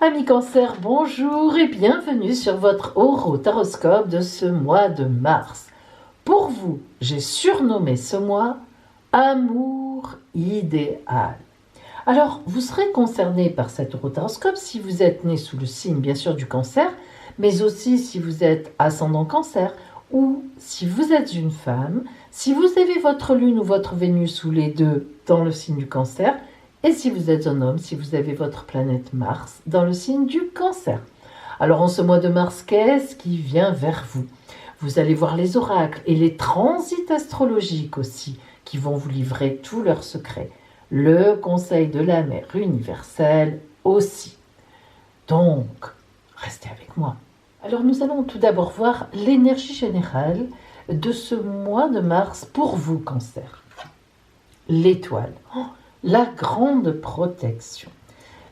Amis Cancer, bonjour et bienvenue sur votre horoscope de ce mois de mars. Pour vous, j'ai surnommé ce mois Amour idéal. Alors, vous serez concerné par cet horoscope si vous êtes né sous le signe bien sûr du Cancer, mais aussi si vous êtes ascendant Cancer ou si vous êtes une femme, si vous avez votre Lune ou votre Vénus ou les deux dans le signe du Cancer, et si vous êtes un homme, si vous avez votre planète Mars dans le signe du Cancer. Alors en ce mois de mars, qu'est-ce qui vient vers vous? Vous allez voir les oracles et les transits astrologiques aussi qui vont vous livrer tous leurs secrets. Le conseil de la mère universelle aussi. Donc, restez avec moi. Alors nous allons tout d'abord voir l'énergie générale de ce mois de mars pour vous, Cancer. L'étoile. La grande protection.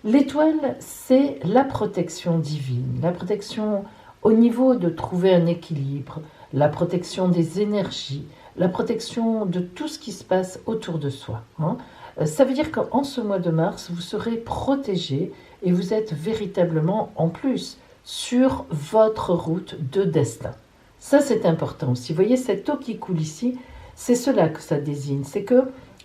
L'étoile, c'est la protection divine, la protection au niveau de trouver un équilibre, la protection des énergies, la protection de tout ce qui se passe autour de soi. Ça veut dire qu'en ce mois de mars, vous serez protégé et vous êtes véritablement en plus sur votre route de destin. Ça, c'est important aussi. Vous voyez, cette eau qui coule ici, c'est cela que ça désigne. C'est que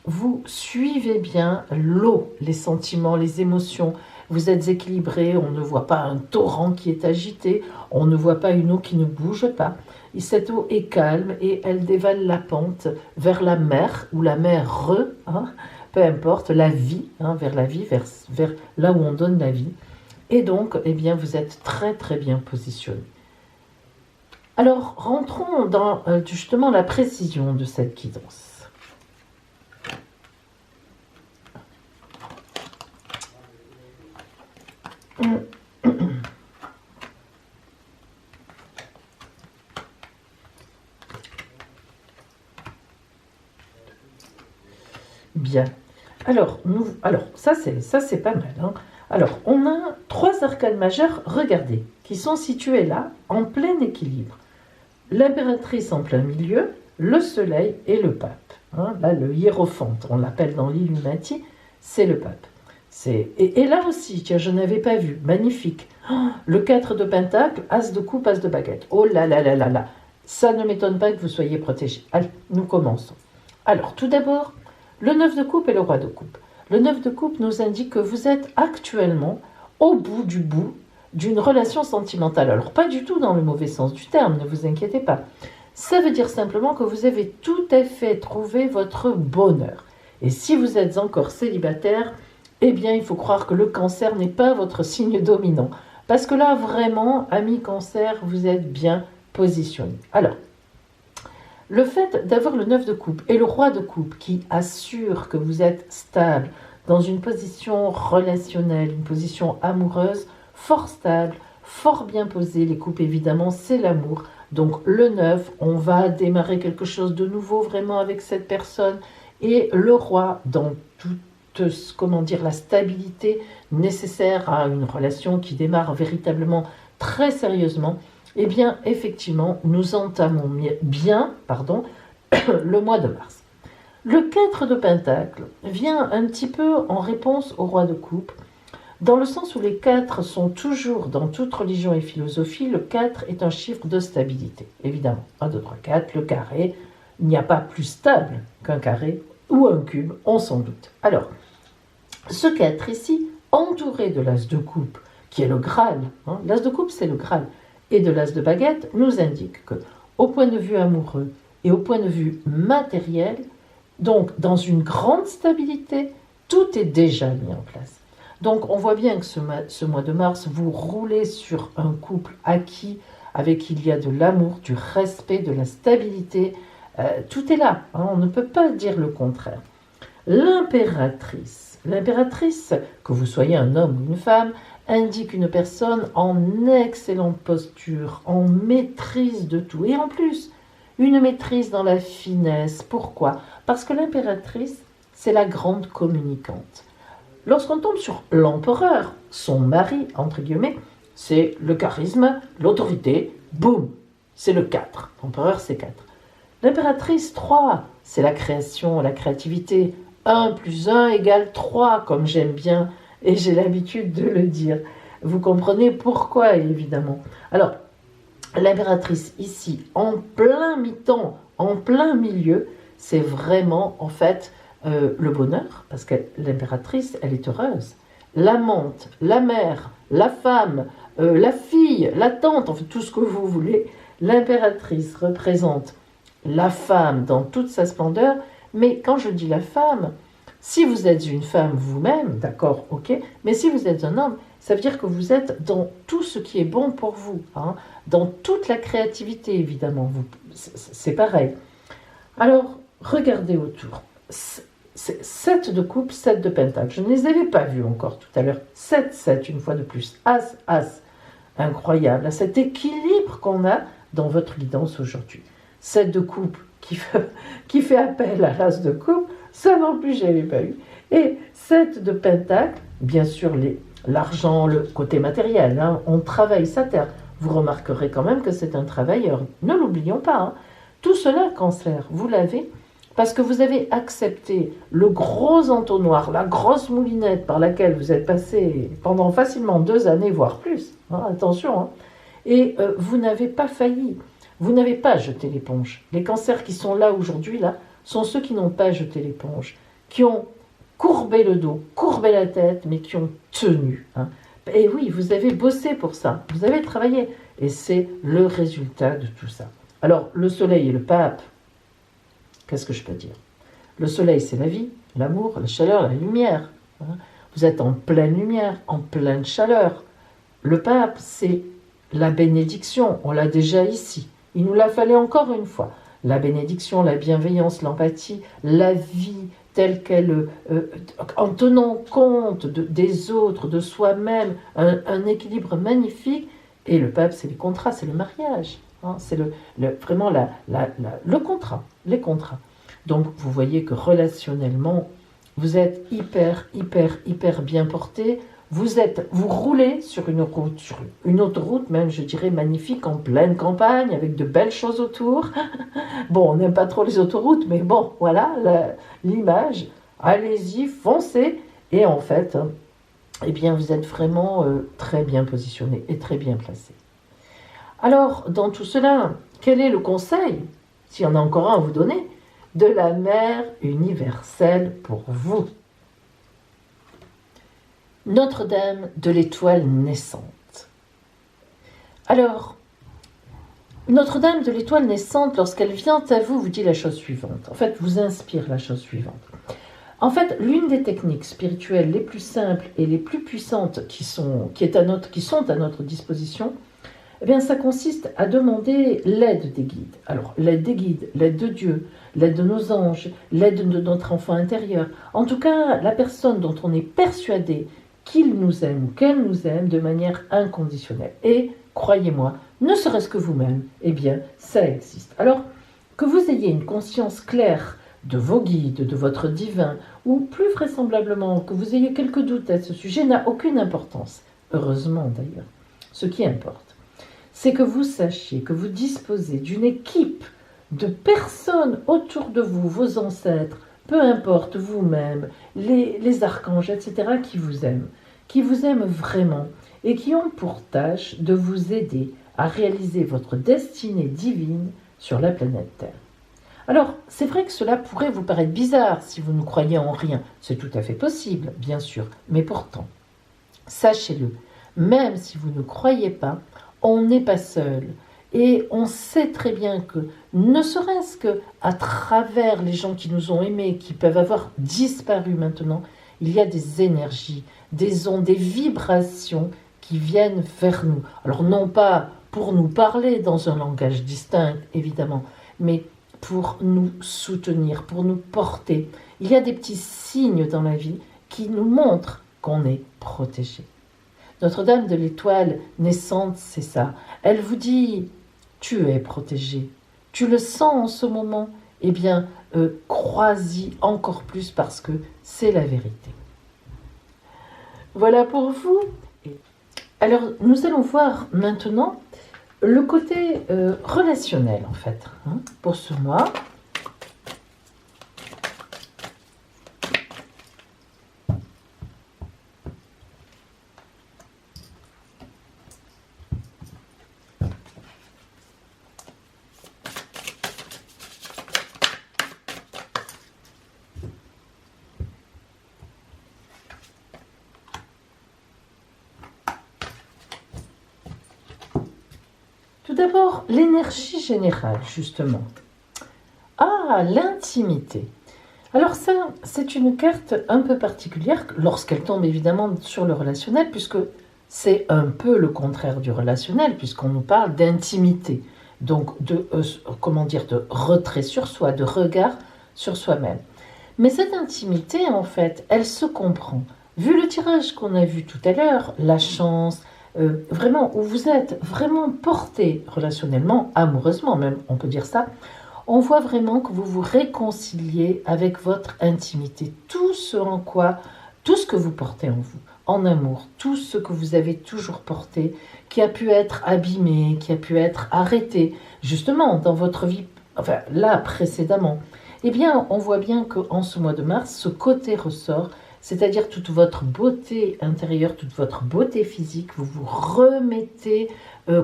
vous suivez bien l'eau, les sentiments, les émotions. Vous êtes équilibré, on ne voit pas un torrent qui est agité, on ne voit pas une eau qui ne bouge pas. Et cette eau est calme et elle dévale la pente vers la mer, ou la mer, peu importe, la vie, vers la vie, vers là où on donne la vie. Et donc, eh bien, vous êtes très très bien positionné. Alors, rentrons dans justement la précision de cette guidance. Bien. Alors, ça c'est pas mal. Alors, on a 3 arcanes majeures, regardez, qui sont situées là, en plein équilibre. L'impératrice en plein milieu, le soleil et le pape. Là, le hiérophante, on l'appelle dans l'Illuminati, c'est le pape. Et là aussi, tiens, je n'avais pas vu, magnifique. Le 4 de pentacle, as de coupe, as de baguette. Oh là là là là là, ça ne m'étonne pas que vous soyez protégés. Allez, nous commençons. Alors, tout d'abord, le 9 de coupe et le roi de coupe. Le 9 de coupe nous indique que vous êtes actuellement au bout d'une relation sentimentale. Alors, pas du tout dans le mauvais sens du terme, ne vous inquiétez pas. Ça veut dire simplement que vous avez tout à fait trouvé votre bonheur. Et si vous êtes encore célibataire, eh bien, il faut croire que le cancer n'est pas votre signe dominant. Parce que là, vraiment, ami cancer, vous êtes bien positionné. Alors, le fait d'avoir le 9 de coupe et le roi de coupe qui assure que vous êtes stable dans une position relationnelle, une position amoureuse, fort stable, fort bien posée. Les coupes, évidemment, c'est l'amour. Donc le 9, on va démarrer quelque chose de nouveau vraiment avec cette personne. Et le roi, dans toute la stabilité nécessaire à une relation qui démarre véritablement très sérieusement, eh bien, effectivement, nous entamons bien le mois de mars. Le 4 de pentacle vient un petit peu en réponse au roi de coupe, dans le sens où les 4 sont toujours, dans toute religion et philosophie, le 4 est un chiffre de stabilité. Évidemment, 1, 2, 3, 4, le carré, il n'y a pas plus stable qu'un carré ou un cube, on s'en doute. Alors, ce 4 ici, entouré de l'as de coupe, qui est le Graal, l'as de coupe c'est le Graal, et de l'as de baguette, nous indique que, au point de vue amoureux et au point de vue matériel, donc dans une grande stabilité, tout est déjà mis en place. Donc on voit bien que ce mois de mars, vous roulez sur un couple acquis, avec qui il y a de l'amour, du respect, de la stabilité, tout est là, on ne peut pas dire le contraire. L'impératrice, que vous soyez un homme ou une femme, indique une personne en excellente posture, en maîtrise de tout. Et en plus, une maîtrise dans la finesse. Pourquoi? Parce que l'impératrice, c'est la grande communicante. Lorsqu'on tombe sur l'empereur, son mari, entre guillemets, c'est le charisme, l'autorité, boum, c'est le 4. L'empereur, c'est 4. L'impératrice, 3, c'est la création, la créativité. 1 plus 1 égale 3, comme j'aime bien et j'ai l'habitude de le dire. Vous comprenez pourquoi, évidemment. Alors, l'impératrice ici, en plein mi-temps, en plein milieu, c'est vraiment, en fait, le bonheur, parce que l'impératrice, elle est heureuse. L'amante, la mère, la femme, la fille, la tante, en fait, tout ce que vous voulez, l'impératrice représente la femme dans toute sa splendeur, mais quand je dis la femme, si vous êtes une femme vous-même, d'accord, ok, mais si vous êtes un homme, ça veut dire que vous êtes dans tout ce qui est bon pour vous, hein, dans toute la créativité, évidemment, c'est pareil. Alors, regardez autour. 7 de coupe, 7 de pentacle. Je ne les avais pas vus encore tout à l'heure. 7, 7, une fois de plus. As, as. Incroyable, cet équilibre qu'on a dans votre guidance aujourd'hui. 7 de coupe qui fait appel à l'as de coupe, ça non plus, je n'avais pas eu. Et 7 de pentacle, bien sûr, l'argent, le côté matériel, hein, on travaille sa terre. Vous remarquerez quand même que c'est un travailleur. Ne l'oublions pas. Hein. Tout cela, Cancer, vous l'avez parce que vous avez accepté le gros entonnoir, la grosse moulinette par laquelle vous êtes passé pendant facilement 2 années, voire plus. Hein, attention. Hein. Et vous n'avez pas failli. Vous n'avez pas jeté l'éponge. Les cancers qui sont là aujourd'hui, là, sont ceux qui n'ont pas jeté l'éponge, qui ont courbé le dos, courbé la tête, mais qui ont tenu. Hein. Et oui, vous avez bossé pour ça, vous avez travaillé, et c'est le résultat de tout ça. Alors, le soleil et le pape, qu'est-ce que je peux dire? Le soleil, c'est la vie, l'amour, la chaleur, la lumière. Hein. Vous êtes en pleine lumière, en pleine chaleur. Le pape, c'est la bénédiction, on l'a déjà ici. Il nous l'a fallu encore une fois. La bénédiction, la bienveillance, l'empathie, la vie telle qu'elle, en tenant compte des autres, de soi-même, un équilibre magnifique. Et le pape, c'est les contrats, c'est le mariage. Hein, c'est vraiment le contrat, les contrats. Donc, vous voyez que relationnellement, vous êtes hyper bien porté. Vous roulez sur une route, sur une autoroute même, je dirais, magnifique, en pleine campagne, avec de belles choses autour. Bon, on n'aime pas trop les autoroutes, mais bon, voilà l'image. Allez-y, foncez. Et en fait, eh bien, vous êtes vraiment très bien positionné et très bien placé. Alors, dans tout cela, quel est le conseil, s'il y en a encore un à vous donner, de la mère universelle pour vous? Notre-Dame de l'étoile naissante. Alors, Notre-Dame de l'étoile naissante, lorsqu'elle vient à vous, vous dit la chose suivante. En fait, vous inspire la chose suivante. En fait, l'une des techniques spirituelles les plus simples et les plus puissantes qui sont à notre disposition, eh bien, ça consiste à demander l'aide des guides. Alors, l'aide des guides, l'aide de Dieu, l'aide de nos anges, l'aide de notre enfant intérieur. En tout cas, la personne dont on est persuadé qu'il nous aime ou qu'elle nous aime de manière inconditionnelle. Et, croyez-moi, ne serait-ce que vous-même, eh bien, ça existe. Alors, que vous ayez une conscience claire de vos guides, de votre divin, ou plus vraisemblablement que vous ayez quelques doutes à ce sujet, n'a aucune importance. Heureusement d'ailleurs. Ce qui importe, c'est que vous sachiez que vous disposez d'une équipe de personnes autour de vous, vos ancêtres, peu importe vous-même, les archanges, etc., qui vous aiment vraiment, et qui ont pour tâche de vous aider à réaliser votre destinée divine sur la planète Terre. Alors, c'est vrai que cela pourrait vous paraître bizarre si vous ne croyez en rien. C'est tout à fait possible, bien sûr, mais pourtant, sachez-le, même si vous ne croyez pas, on n'est pas seul. Et on sait très bien que, ne serait-ce qu'à travers les gens qui nous ont aimés, qui peuvent avoir disparu maintenant, il y a des énergies, des ondes, des vibrations qui viennent vers nous. Alors non pas pour nous parler dans un langage distinct, évidemment, mais pour nous soutenir, pour nous porter. Il y a des petits signes dans la vie qui nous montrent qu'on est protégé. Notre-Dame de l'étoile naissante, c'est ça. Elle vous dit, tu es protégé. Tu le sens en ce moment. Eh bien, crois-y encore plus parce que c'est la vérité. Voilà pour vous. Alors, nous allons voir maintenant le côté relationnel, en fait, hein, pour ce mois. Tout d'abord, l'énergie générale, justement. Ah, l'intimité. Alors ça, c'est une carte un peu particulière lorsqu'elle tombe évidemment sur le relationnel, puisque c'est un peu le contraire du relationnel, puisqu'on nous parle d'intimité. Donc, comment dire, de retrait sur soi, de regard sur soi-même. Mais cette intimité, en fait, elle se comprend. Vu le tirage qu'on a vu tout à l'heure, la chance, vraiment, où vous êtes vraiment porté relationnellement, amoureusement même, on peut dire ça, on voit vraiment que vous vous réconciliez avec votre intimité, tout ce en quoi, tout ce que vous portez en vous, en amour, tout ce que vous avez toujours porté, qui a pu être abîmé, qui a pu être arrêté, justement, dans votre vie, enfin, là, précédemment. Eh bien, on voit bien qu'en ce mois de mars, ce côté ressort, c'est-à-dire toute votre beauté intérieure, toute votre beauté physique, vous vous remettez,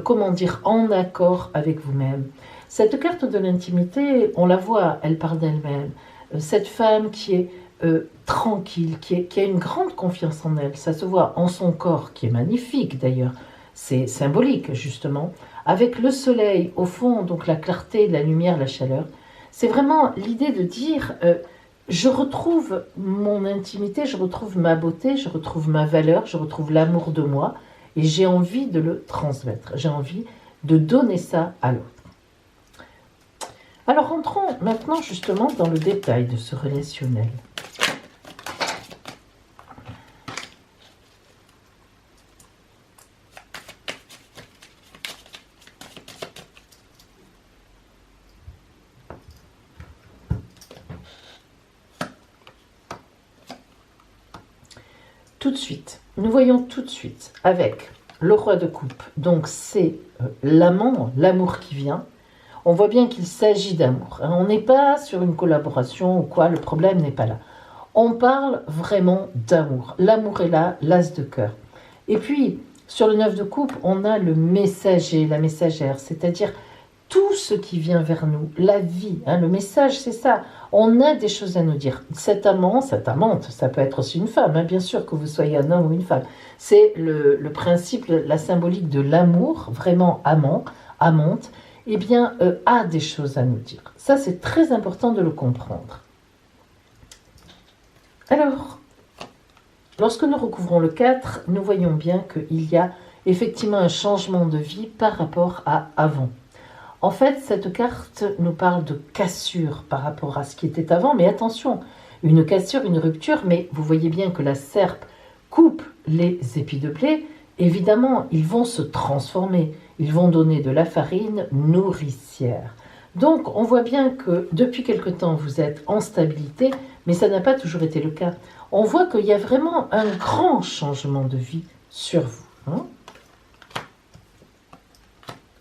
comment dire, en accord avec vous-même. Cette carte de l'intimité, on la voit, elle parle d'elle-même. Cette femme qui est tranquille, qui a une grande confiance en elle, ça se voit en son corps, qui est magnifique d'ailleurs, c'est symbolique justement, avec le soleil au fond, donc la clarté, la lumière, la chaleur. C'est vraiment l'idée de dire, je retrouve mon intimité, je retrouve ma beauté, je retrouve ma valeur, je retrouve l'amour de moi, et j'ai envie de le transmettre, j'ai envie de donner ça à l'autre. Alors rentrons maintenant justement dans le détail de ce relationnel. Tout de suite, nous voyons tout de suite avec le roi de coupe, donc c'est l'amant, l'amour qui vient. On voit bien qu'il s'agit d'amour. On n'est pas sur une collaboration ou quoi, le problème n'est pas là. On parle vraiment d'amour. L'amour est là, l'as de cœur. Et puis, sur le 9 de coupe, on a le messager, la messagère, c'est-à-dire tout ce qui vient vers nous, la vie. Le message, c'est ça. On a des choses à nous dire. Cet amant, cette amante, ça peut être aussi une femme, bien sûr, que vous soyez un homme ou une femme. C'est le principe, la symbolique de l'amour, vraiment amant, amante, eh bien, a des choses à nous dire. Ça, c'est très important de le comprendre. Alors, lorsque nous recouvrons le 4, nous voyons bien qu'il y a effectivement un changement de vie par rapport à avant. En fait, cette carte nous parle de cassure par rapport à ce qui était avant, mais attention, une cassure, une rupture, mais vous voyez bien que la serpe coupe les épis de blé, évidemment, ils vont se transformer, ils vont donner de la farine nourricière. Donc, on voit bien que depuis quelque temps, vous êtes en stabilité, mais ça n'a pas toujours été le cas. On voit qu'il y a vraiment un grand changement de vie sur vous.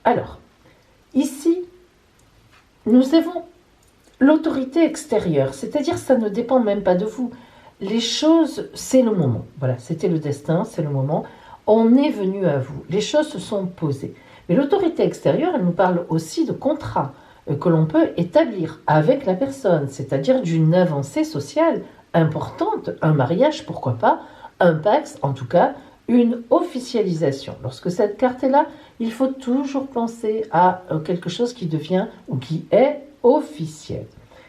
Alors, ici, nous avons l'autorité extérieure, c'est-à-dire ça ne dépend même pas de vous. Les choses, c'est le moment. Voilà, c'était le destin, c'est le moment. On est venu à vous. Les choses se sont posées. Mais l'autorité extérieure, elle nous parle aussi de contrats que l'on peut établir avec la personne, c'est-à-dire d'une avancée sociale importante, un mariage, pourquoi pas, un pax, en tout cas, une officialisation. Lorsque cette carte est là, il faut toujours penser à quelque chose qui devient ou qui est officiel.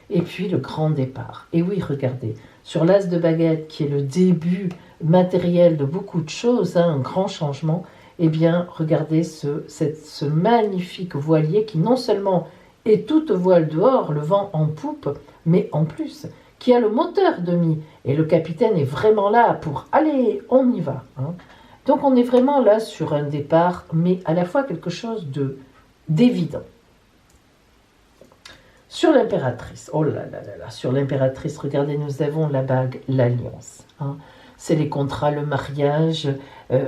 Et puis le grand départ. Et oui, regardez, sur l'as de baguette, qui est le début matériel de beaucoup de choses, un grand changement, eh bien, regardez ce magnifique voilier qui non seulement est toute voile dehors, le vent en poupe, mais en plus, qui a le moteur demi. Et le capitaine est vraiment là pour « allez, on y va ». Donc on est vraiment là sur un départ, mais à la fois quelque chose d'évident. Sur l'impératrice, oh là là là là, sur l'impératrice, regardez, nous avons la bague, l'alliance. C'est les contrats, le mariage,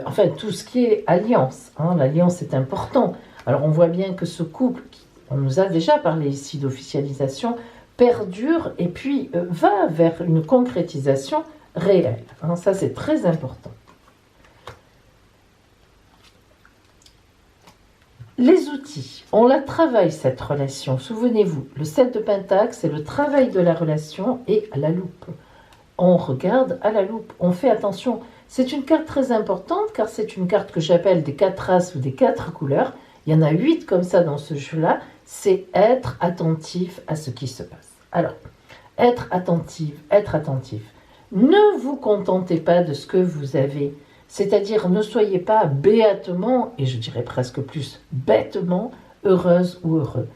enfin tout ce qui est alliance. L'alliance est important. Alors on voit bien que ce couple, on nous a déjà parlé ici d'officialisation, perdure et puis va vers une concrétisation réelle. Ça c'est très important. Les outils, on la travaille cette relation, souvenez-vous, le 7 de Pentacle, c'est le travail de la relation et à la loupe. On regarde à la loupe, on fait attention. C'est une carte très importante car c'est une carte que j'appelle des 4 races ou des 4 couleurs Il y en a 8 comme ça dans ce jeu-là. C'est être attentif à ce qui se passe. Alors, être attentif, être attentif. Ne vous contentez pas de ce que vous avez. C'est-à-dire, ne soyez pas béatement, et je dirais presque plus bêtement, heureuse ou heureux.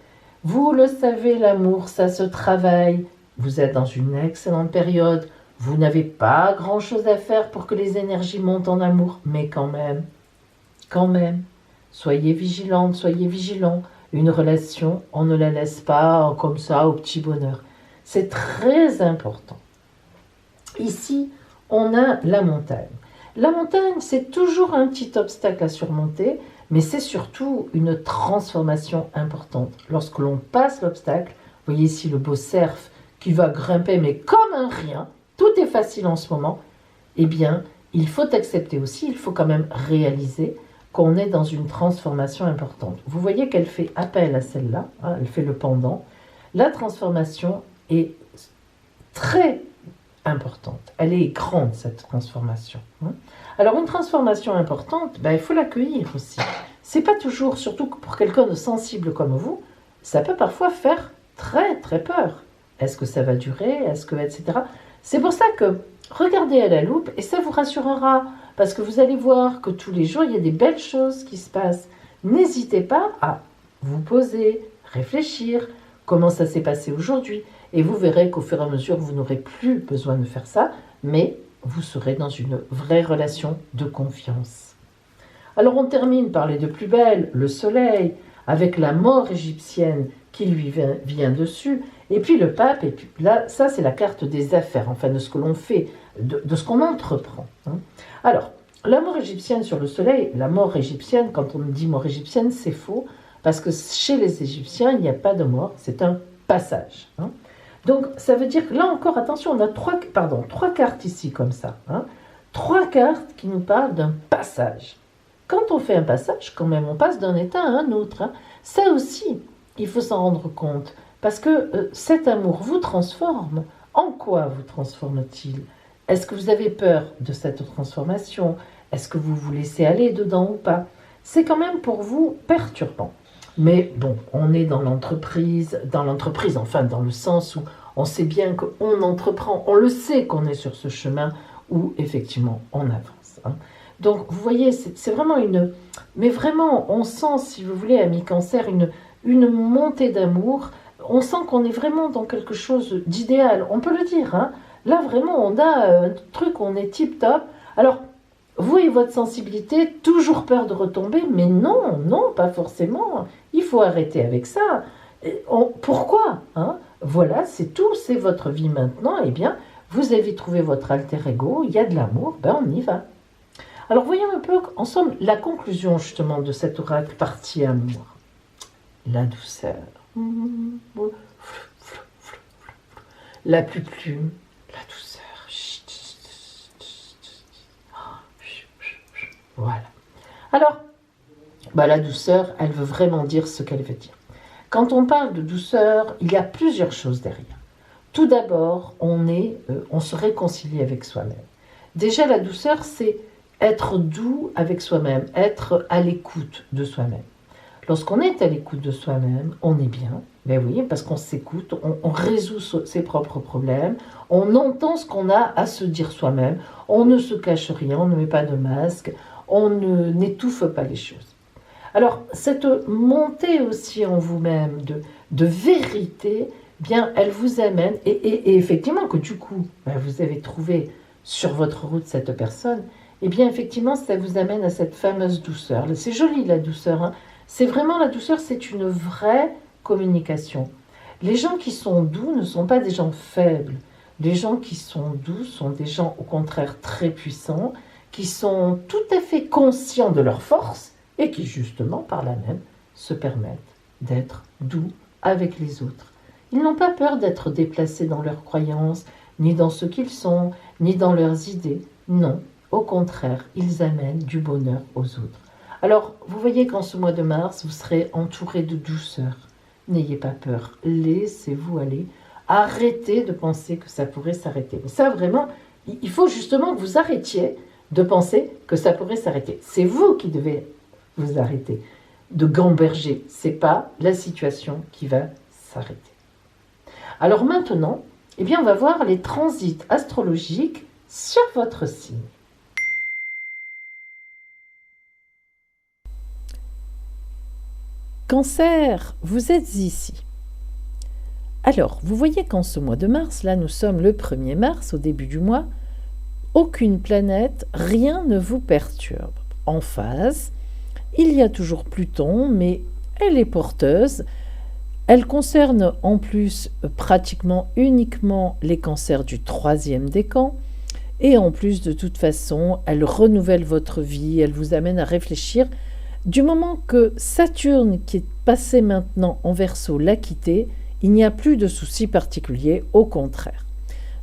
Vous le savez, l'amour, ça se travaille. Vous êtes dans une excellente période. Vous n'avez pas grand-chose à faire pour que les énergies montent en amour. Mais quand même, soyez vigilante, soyez vigilant. Une relation, on ne la laisse pas comme ça au petit bonheur. C'est très important. Ici, on a la montagne. La montagne, c'est toujours un petit obstacle à surmonter, mais c'est surtout une transformation importante. Lorsque l'on passe l'obstacle, vous voyez ici le beau cerf qui va grimper, mais comme un rien, tout est facile en ce moment, eh bien, il faut accepter aussi, il faut quand même réaliser qu'on est dans une transformation importante. Vous voyez qu'elle fait appel à celle-là, hein, elle fait le pendant. La transformation est très importante. Elle est grande, cette transformation. Alors, une transformation importante, il faut l'accueillir aussi. C'est pas toujours, surtout pour quelqu'un de sensible comme vous, ça peut parfois faire très, très peur. Est-ce que ça va durer? Est-ce que, etc. C'est pour ça que regardez à la loupe et ça vous rassurera. Parce que vous allez voir que tous les jours, il y a des belles choses qui se passent. N'hésitez pas à vous poser, réfléchir, comment ça s'est passé aujourd'hui. Et vous verrez qu'au fur et à mesure, vous n'aurez plus besoin de faire ça, mais vous serez dans une vraie relation de confiance. Alors on termine par les deux plus belles, le soleil, avec la mort égyptienne qui lui vient dessus, et puis le pape, et puis là, ça c'est la carte des affaires, enfin de ce que l'on fait, de ce qu'on entreprend. Alors, la mort égyptienne sur le soleil, la mort égyptienne, quand on dit mort égyptienne, c'est faux, parce que chez les Égyptiens, il n'y a pas de mort, c'est un passage. Donc, ça veut dire que là encore, attention, on a trois cartes ici comme ça. 3 cartes qui nous parlent d'un passage. Quand on fait un passage, quand même, on passe d'un état à un autre. Ça aussi, il faut s'en rendre compte, parce que cet amour vous transforme. En quoi vous transforme-t-il? Est-ce que vous avez peur de cette transformation? Est-ce que vous vous laissez aller dedans ou pas? C'est quand même pour vous perturbant. Mais bon, on est dans l'entreprise, enfin dans le sens où on sait bien qu'on entreprend, on le sait qu'on est sur ce chemin où effectivement on avance. Donc vous voyez, c'est vraiment mais vraiment on sent, si vous voulez, ami Cancer, une montée d'amour. On sent qu'on est vraiment dans quelque chose d'idéal, on peut le dire. Là vraiment on a un truc, on est tip top. Alors vous et votre sensibilité, toujours peur de retomber, mais non, pas forcément. Il faut arrêter avec ça. Pourquoi Voilà, c'est tout, c'est votre vie maintenant. Eh bien, vous avez trouvé votre alter ego, il y a de l'amour, on y va. Alors, voyons un peu, en somme, la conclusion justement de cet oracle partie amour. La douceur. La plume, la douceur. Voilà. Alors, la douceur, elle veut vraiment dire ce qu'elle veut dire. Quand on parle de douceur, il y a plusieurs choses derrière. Tout d'abord, on se réconcilie avec soi-même. Déjà, la douceur, c'est être doux avec soi-même, être à l'écoute de soi-même. Lorsqu'on est à l'écoute de soi-même, on est bien. Oui, parce qu'on s'écoute, on résout ses propres problèmes, on entend ce qu'on a à se dire soi-même, on ne se cache rien, on ne met pas de masque, on n'étouffe pas les choses. Alors, cette montée aussi en vous-même de vérité, elle vous amène, et effectivement que du coup, vous avez trouvé sur votre route cette personne, effectivement, ça vous amène à cette fameuse douceur. C'est joli la douceur, C'est vraiment la douceur, c'est une vraie communication. Les gens qui sont doux ne sont pas des gens faibles. Les gens qui sont doux sont des gens au contraire très puissants, qui sont tout à fait conscients de leur force et qui justement par là même se permettent d'être doux avec les autres. Ils n'ont pas peur d'être déplacés dans leurs croyances, ni dans ce qu'ils sont, ni dans leurs idées. Non, au contraire, ils amènent du bonheur aux autres. Alors, vous voyez qu'en ce mois de mars, vous serez entouré de douceur. N'ayez pas peur, laissez-vous aller. Arrêtez de penser que ça pourrait s'arrêter. Mais ça, vraiment, il faut justement que vous arrêtiez de penser que ça pourrait s'arrêter. C'est vous qui devez vous arrêter. de gamberger. C'est pas la situation qui va s'arrêter. Alors maintenant, eh bien, on va voir les transits astrologiques sur votre signe. Cancer, vous êtes ici. Alors, vous voyez qu'en ce mois de mars, là nous sommes le 1er mars, au début du mois, aucune planète, rien ne vous perturbe. En phase, il y a toujours Pluton, mais elle est porteuse. Elle concerne en plus pratiquement uniquement les cancers du 3e décan. Et en plus, de toute façon, elle renouvelle votre vie, elle vous amène à réfléchir. Du moment que Saturne, qui est passé maintenant en Verseau, l'a quitté, il n'y a plus de soucis particuliers, au contraire.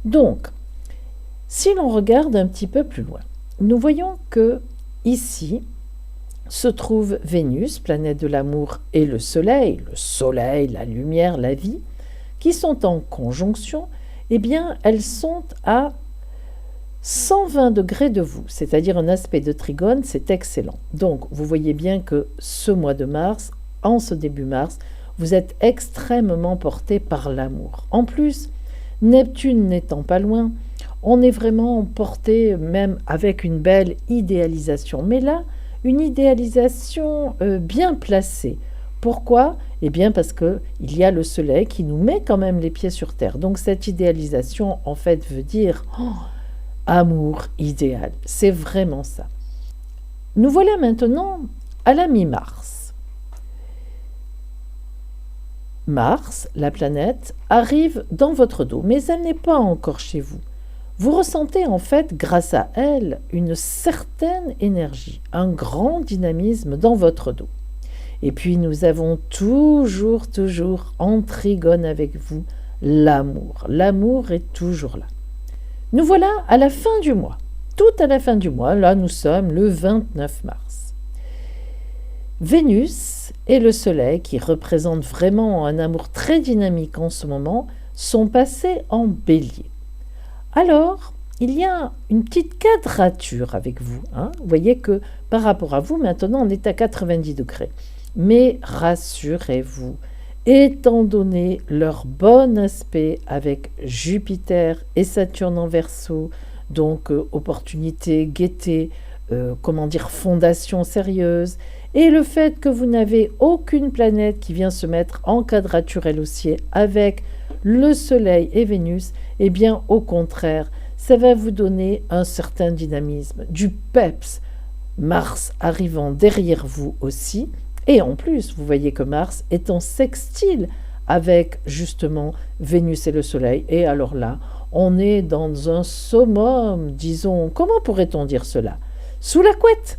Donc, si l'on regarde un petit peu plus loin, nous voyons que ici se trouve Vénus, planète de l'amour, et le soleil, la lumière, la vie, qui sont en conjonction. Eh bien, elles sont à 120 degrés de vous, c'est-à-dire un aspect de trigone, c'est excellent. Donc, vous voyez bien que ce mois de mars, en ce début mars, vous êtes extrêmement porté par l'amour. En plus, Neptune n'étant pas loin, on est vraiment porté même avec une belle idéalisation. Mais là, une idéalisation bien placée. Pourquoi ? Eh bien parce qu'il y a le soleil qui nous met quand même les pieds sur terre. Donc cette idéalisation, en fait, veut dire amour idéal. C'est vraiment ça. Nous voilà maintenant à la mi-mars. Mars, la planète, arrive dans votre dos, mais elle n'est pas encore chez vous. Vous ressentez en fait, grâce à elle, une certaine énergie, un grand dynamisme dans votre dos. Et puis nous avons toujours en trigone avec vous l'amour. L'amour est toujours là. Nous voilà à la fin du mois. Tout à la fin du mois, là nous sommes le 29 mars. Vénus et le Soleil, qui représentent vraiment un amour très dynamique en ce moment, sont passés en Bélier. Alors, il y a une petite quadrature avec vous. Vous voyez que par rapport à vous, maintenant, on est à 90 degrés. Mais rassurez-vous, étant donné leur bon aspect avec Jupiter et Saturne en Verseau, donc opportunité, gaieté, fondation sérieuse, et le fait que vous n'avez aucune planète qui vient se mettre en quadrature elle aussi avec le Soleil et Vénus, eh bien au contraire, ça va vous donner un certain dynamisme, du peps. Mars arrivant derrière vous aussi, et en plus, vous voyez que Mars est en sextile avec justement Vénus et le Soleil, et alors là, on est dans un summum, disons, comment pourrait-on dire cela ? Sous la couette.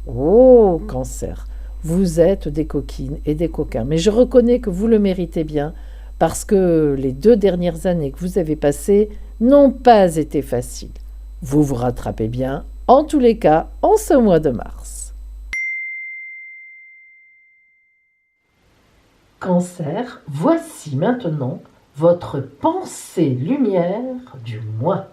Oh, Cancer, vous êtes des coquines et des coquins, mais je reconnais que vous le méritez bien, parce que les 2 dernières années que vous avez passées n'ont pas été faciles. Vous vous rattrapez bien, en tous les cas, en ce mois de mars. Cancer, voici maintenant votre pensée lumière du mois.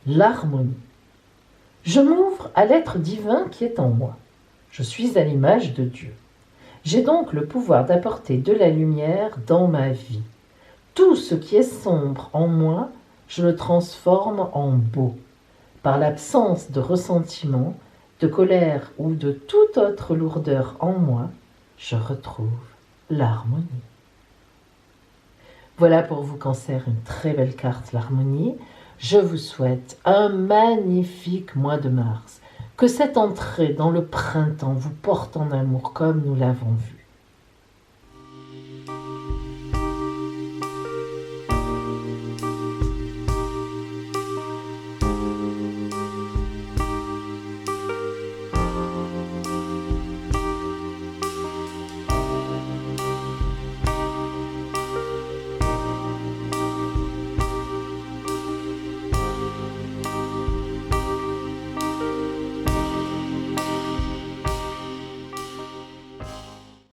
L'harmonie. Je m'ouvre à l'être divin qui est en moi. Je suis à l'image de Dieu. J'ai donc le pouvoir d'apporter de la lumière dans ma vie. Tout ce qui est sombre en moi, je le transforme en beau. Par l'absence de ressentiment, de colère ou de toute autre lourdeur en moi, je retrouve l'harmonie. Voilà pour vous, Cancer, une très belle carte, l'harmonie. Je vous souhaite un magnifique mois de mars. Que cette entrée dans le printemps vous porte en amour comme nous l'avons vu.